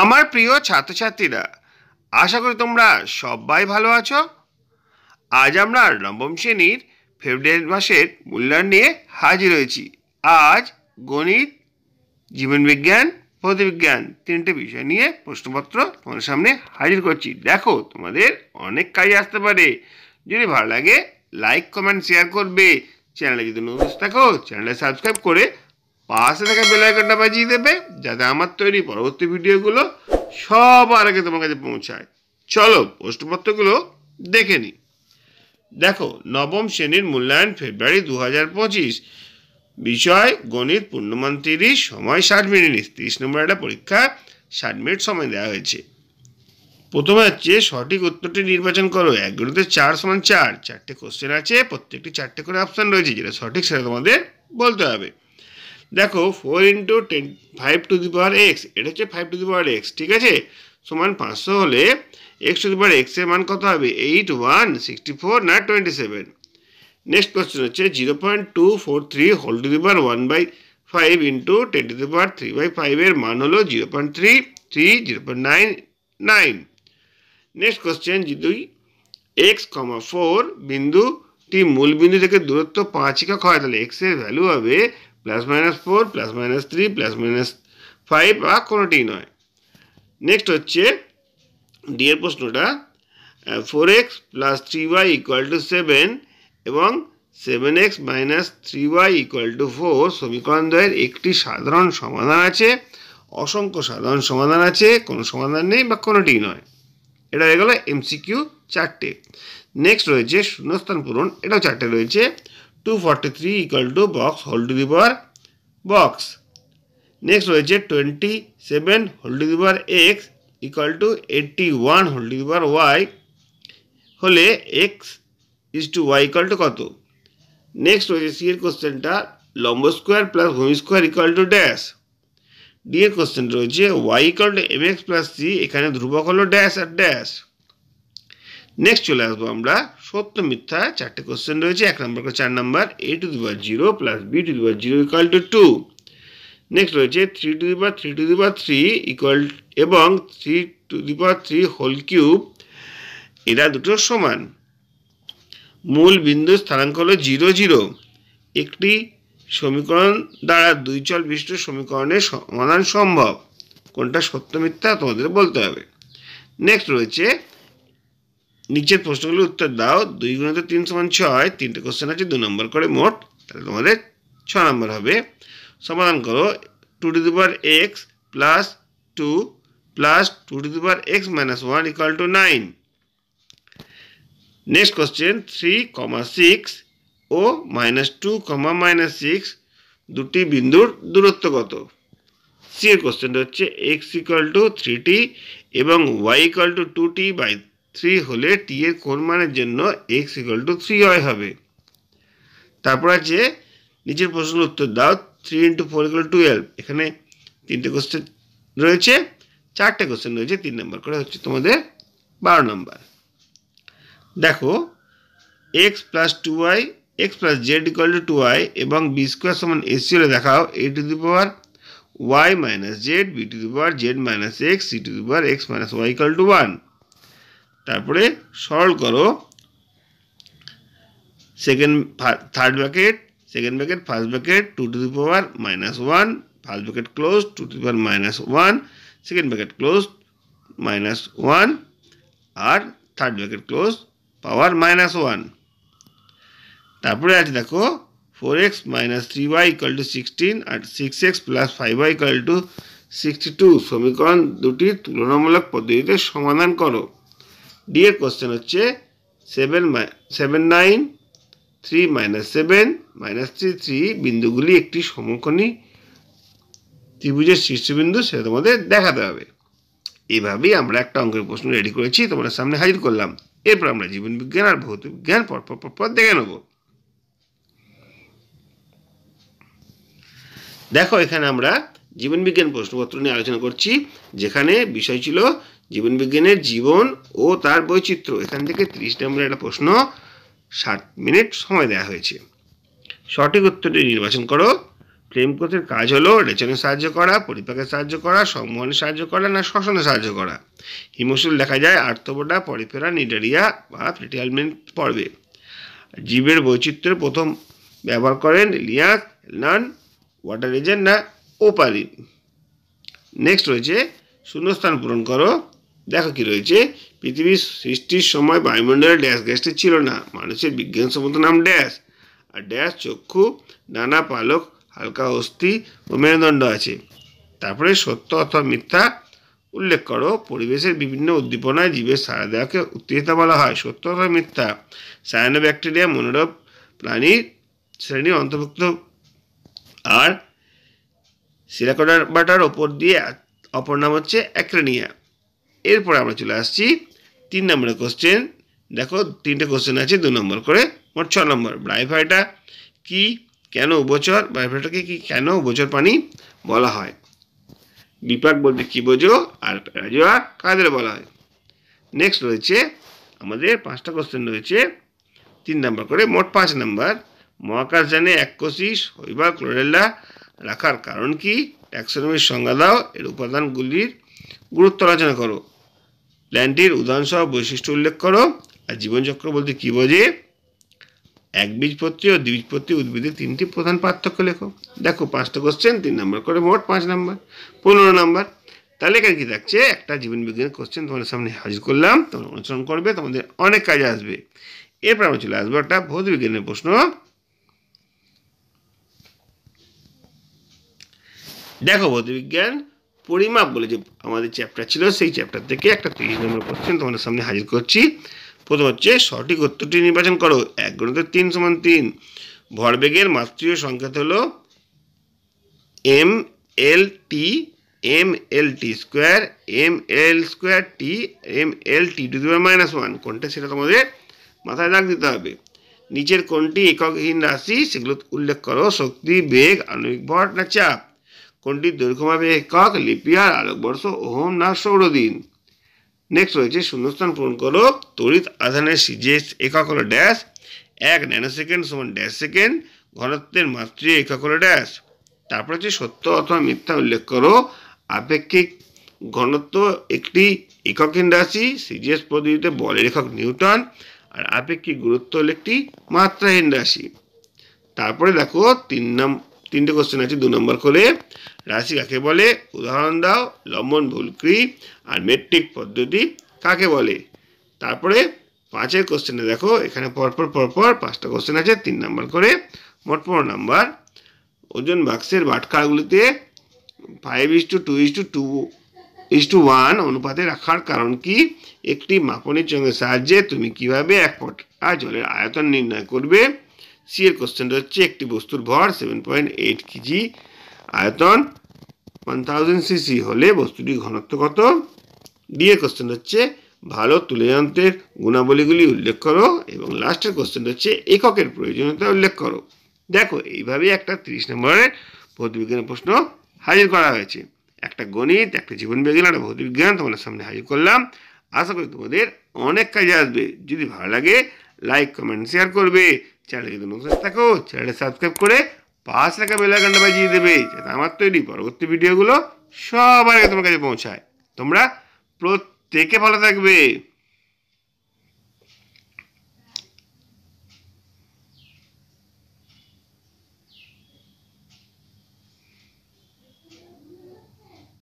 আমার প্রিয় ছাত্রছাত্রীরা, আশা করি তোমরা সবাই ভালো আছো। আজ আমরা নবম শ্রেণীর ফেব্রুয়ারি মাসের মূল্যায়ন নিয়ে হাজির হয়েছি। আজ গণিত, জীবনবিজ্ঞান, ভৌতবিজ্ঞান তিনটে বিষয় নিয়ে প্রশ্নপত্র তোমাদের সামনে হাজির করছি। দেখো, তোমাদের অনেক কাজে আসতে পারে। যদি ভালো লাগে লাইক, কমেন্ট, শেয়ার করবে। চ্যানেলে যদি নতুন থাকো চ্যানেলটা সাবস্ক্রাইব করে পাশে থাকা বেল আইকনটা বাজিয়ে দেবে, যাতে আমার তৈরি পরবর্তী ভিডিওগুলো সবার আগে তোমার কাছে পৌঁছায়। চলো প্রশ্নপত্রগুলো দেখে নিই। দেখো, নবম শ্রেণীর মূল্যায়ন ফেব্রুয়ারি 2025, বিষয় গণিত, পূর্ণমান 30, সময় 60 মিনিট। 30 নম্বর একটা পরীক্ষা, 60 মিনিট সময় দেওয়া হয়েছে। প্রথমে হচ্ছে সঠিক উত্তরটি নির্বাচন করো। 1 গুণিত 4 সমান 4। 4টে কোশ্চেন আছে, প্রত্যেকটি 4টে করে অপশান রয়েছে। যেটা সঠিক সেটা তোমাদের বলতে হবে। দেখো, 4 × 10 5 টু দি পাওয়ার এক্স, এটা হচ্ছে 5 টু দি পাওয়ার এক্স, ঠিক আছে, সমান 500 হলে x two the power x এর মান কত হবে? 8, 1, 64 না 27? নেক্সট কোশ্চেন হচ্ছে 0.243 whole to the power 1/5 into 10 to the power 3/5 এর মান হলো 0.33, 0.99। নেক্সট কোশ্চেন, যদি x, 4 বিন্দুটি মূল বিন্দু থেকে দূরত্ব 5 একক হয়, তাহলে x এর ভ্যালু হবে +-4, +-3, +-5 বা কোনোটি নয়। নেক্সট হচ্ছে ডি এর প্রশ্নটা, 4x + 3y = 7 এবং 7x - 3y = 4 সমীকরণ দ্বয়ের একটি সাধারণ সমাধান আছে, অসংখ্য সাধারণ সমাধান আছে, কোনো সমাধান নেই বা কোনোটি নয়। এটা হয়ে গেল এমসিকিউ 4টে। নেক্সট রয়েছে শূন্যস্থান পূরণ, এটাও 4টে রয়েছে। 243 = box whole to the power box. Next রয়েছে 27 whole to the power X = 81 whole to the power Y হলে এক্স ইজ টু ওয়াই = কত? নেক্সট রয়েছে সি এর কোশ্চেনটা, লম্ব স্কোয়ার প্লাস ভূমি স্কোয়ার = ড্যাশ। ডি এর কোশ্চেন রয়েছে ওয়াই = mx + c, এখানে ধ্রুবক হলো ড্যাশ আর ড্যাশ। নেক্সট চলে আসবো আমরা সত্য মিথ্যা, 4টে কোশ্চেন রয়েছে। 1 নম্বর করে 4 নম্বর, a to the power 0 + b to the power 0 = 2। Next রয়েছে 3 to the power 3 to the power 3 এবং 3 to the power 3 whole cube, এরা দুটো সমান। মূল বিন্দুর স্থানাঙ্ক হলো 0, 0। একটি সমীকরণ দ্বারা দুই চল বিশিষ্ট সমীকরণের সমাধান সম্ভব। কোনটা সত্য মিথ্যা তোমাদের বলতে হবে। নেক্সট রয়েছে নিচের প্রশ্নগুলোর উত্তর দাও। 2 × 3 = 6, 3টে কোশ্চেন আছে, 2 নম্বর করে মোট, তাহলে তোমাদের 6 নম্বর হবে। সমাধান করো 2 to the power x + 2 + 2 to the power x - 1 = 9। Next question 3, 6 ও -2, -6 দুটি বিন্দুর দূরত্ব কত? সি এর কোশ্চেন হচ্ছে x = 3t এবং y = 2t/3 হলে t এর কোন মানের জন্য x = 3y হবে। তারপর আছে নিচের প্রশ্নের উত্তর দাও। 3 × 4 = 12, এখানে 3টে কোশ্চেন রয়েছে, 4টে কোশ্চেন রয়েছে, 3 নম্বর করে হচ্ছে তোমাদের 12 নম্বর। দেখো, x + 2y, x + z = 2y এবং b² = ac হলে দেখাও a to the power y - z, b to the power z - x, c to the power x - y = 1। তারপরে সরল করো third bracket, second bracket, first bracket, 2 to the power -1, first bracket close, 2 to the power -1, second bracket close, -1 আর third bracket close, power -1। তারপরে আছে দেখো 4x - 3y = 16 আর 6x + 5y = 62 সমীকরণ দুটির তুলনামূলক পদ্ধতিতে সমাধান করো। ডি এর কোশ্চেন হচ্ছে 7, 9, 3 - 7 - 3 বিন্দুগুলি একটি সমকোণী ত্রিভুজের শীর্ষবিন্দু, সেটা তোমাদের দেখাতে হবে। এইভাবেই আমরা একটা অঙ্কের প্রশ্ন রেডি করেছি, তোমাদের সামনে হাজির করলাম। এরপর আমরা জীবনবিজ্ঞান আর ভৌতবিজ্ঞান পরপর দেখে নেব। দেখো, এখানে আমরা জীবনবিজ্ঞান প্রশ্নপত্র নিয়ে আলোচনা করছি, যেখানে বিষয় ছিল জীবনবিজ্ঞানের জীবন ও তার বৈচিত্র্য। এখান থেকে 30 নম্বরের একটা প্রশ্ন, 60 মিনিট সময় দেওয়া হয়েছে। সঠিক উত্তরটি নির্বাচন করো। ফ্লেম কোষের কাজ হলো রেচনে সাহায্য করা, পরিপাকে সাহায্য করা, সংবহনে সাহায্য করা না শ্বসনে সাহায্য করা। হিমোসিল দেখা যায় আর্থ্রোপোডা, পরিফেরা, নিডারিয়া বা প্লেটিহেলমিন্থ পর্বে। জীবের বৈচিত্র্যের প্রথম ব্যবহার করেন লিলিয়াস, হেলনান, ওয়াটার এজেন্ট না ওপালিন। নেক্সট রয়েছে শূন্যস্থান পূরণ করো। দেখো কি রয়েছে, পৃথিবীর সৃষ্টির সময় বায়ুমণ্ডলে ড্যাশ গ্যাসটি ছিল না। মানুষের বিজ্ঞানসম্মত নাম ড্যাশ। আর ড্যাশ চক্ষু, ডানা, পালক, হালকা অস্থি ও মেরুদণ্ড আছে। তারপরে সত্য অথবা মিথ্যা উল্লেখ করো। পরিবেশের বিভিন্ন উদ্দীপনায় জীবের সাড়া দেওয়াকে উত্তেজিত বলা হয়। সত্য অথবা মিথ্যা। সায়ানোব্যাকটেরিয়া মনোরব প্রাণীর শ্রেণীর অন্তর্ভুক্ত। আর সিরাকোডাবাটার ওপর দিয়ে অপর নাম হচ্ছে অ্যাক্রেনিয়া। এরপর আমরা চলে আসছি 3 নম্বরের কোশ্চেন। দেখো 3টে কোশ্চেন আছে 2 নম্বর করে, মোট 6 নম্বর। ব্রাইফাইটা কি, কেন উভচর? ব্রাইফাইটাকে কি কেন উভচর প্রাণী বলা হয়? বিপাক বলতে কি বোঝো? আর প্যারাজোয়া কাদের বলা হয়? নেক্সট রয়েছে আমাদের 5টা কোশ্চেন রয়েছে 3 নম্বর করে, মোট 5 নম্বর। মহাকাশযানে এককোষী শৈবাল ক্লোরেলা রাখার কারণ কি? ট্যাক্সোনমির সংজ্ঞা দাও। এর উপাদানগুলির গুরুত্ব আলোচনা করো। প্ল্যান্টটির উদাহরণসহ বৈশিষ্ট্য উল্লেখ করো। আর জীবনচক্র বলতে কি বোঝে? একবীজপত্রী ও দ্বিবীজপত্রী উদ্ভিদের 3টি প্রধান পার্থক্য লেখো। দেখো 5টা কোশ্চেন 3 নম্বর করে, মোট 5 নম্বর, 15 নম্বর। তাহলে এখানে কি থাকছে, একটা জীবন বিজ্ঞানের কোশ্চেন তোমাদের সামনে হাজির করলাম, তোমরা অনুসরণ করবে, তোমাদের অনেক কাজে আসবে। এরপর আমরা চলে আসবো একটা ভৌত বিজ্ঞানের প্রশ্ন। দেখো ভৌতবিজ্ঞান পরিমাপ বলে যে আমাদের চ্যাপ্টার ছিল, সেই চ্যাপ্টার থেকে একটা 30 নম্বর কোশ্চেন তোমাদের সামনে হাজির করছি। প্রথম হচ্ছে সঠিক উত্তরটি নির্বাচন করো। 1 × 3 = 3। ভরবেগের মাত্রীয় সংকেত হলো mLt², mL²t, mLt⁻⁻1। কোনটা সেটা তোমাদের মাথায় রাখ দিতে হবে। নিচের কোনটি এককহীন রাশি সেগুলো উল্লেখ করো। শক্তি, বেগ, আণবিক ভর না চাপ। কোনটি দৈর্ঘ্যমাপে একক? লিপিয়ার, আলোকবর্ষ, ওহম না সৌরদিন। নেক্সট রয়েছে শূন্যস্থান পূরণ করো। তড়িৎ আধানের সিজিএস একক হলো ড্যাশ। 1 nanosecond = dash second. ঘনত্বের মাত্রীয় একক হলো ড্যাশ। তারপর হচ্ছে সত্য অথবা মিথ্যা উল্লেখ করো। আপেক্ষিক ঘনত্ব একটি এককহীন রাশি। সিজিএস পদ্ধতিতে বলের একক নিউটন। আর আপেক্ষিক গুরুত্ব হলো একটি মাত্রাহীন রাশি। তারপরে দেখো 3টে কোশ্চেন আছে 2 নম্বর করে। রাশি কাকে বলে? উদাহরণ দাও। লম্বন ভুলক্রি আর মেট্রিক পদ্ধতি কাকে বলে? তারপরে 5এর কোশ্চেনে দেখো, এখানে পরপর 5টা কোশ্চেন আছে 3 নম্বর করে, মোট 15 নম্বর। ওজন বাক্সের বাটখারাগুলিতে 5:2:2:1 অনুপাতে রাখার কারণ কি? একটি মাপনের চঙ্গের সাহায্যে তুমি কিভাবে 1 পটা জলের আয়তন নির্ণয় করবে? সি এর কোশ্চেনটা হচ্ছে একটি বস্তুর ভর 7.8 কেজি, আয়তন 1000 সিসি হলে বস্তুটির ঘনত্ব কত? ডি এর কোশ্চেন হচ্ছে ভালো তুলে যন্ত্রের গুণাবলীগুলি উল্লেখ করো। এবং লাস্টের কোশ্চেন হচ্ছে এককের প্রয়োজনীয়তা উল্লেখ করো। দেখো এইভাবেই একটা 30 নম্বরের ভৌতবিজ্ঞানের প্রশ্ন হাজির করা হয়েছে। একটা গণিত, একটা জীবন বিজ্ঞান, একটা ভৌতবিজ্ঞান তোমাদের সামনে হাজির করলাম। আশা করি তোমাদের অনেক কাজে আসবে। যদি ভালো লাগে লাইক, কমেন্ট, শেয়ার করবে। চ্যানেলে যদি নতুন থাকো চ্যানেলটা সাবস্ক্রাইব করে পাশে রাখা বেল আইকনটা বাজিয়ে দেবে, যাতে আমার তৈরি পরবর্তী ভিডিওগুলো সবার আগে তোমার কাছে পৌঁছায়। তোমরা প্রত্যেকে ভালো থাকবে।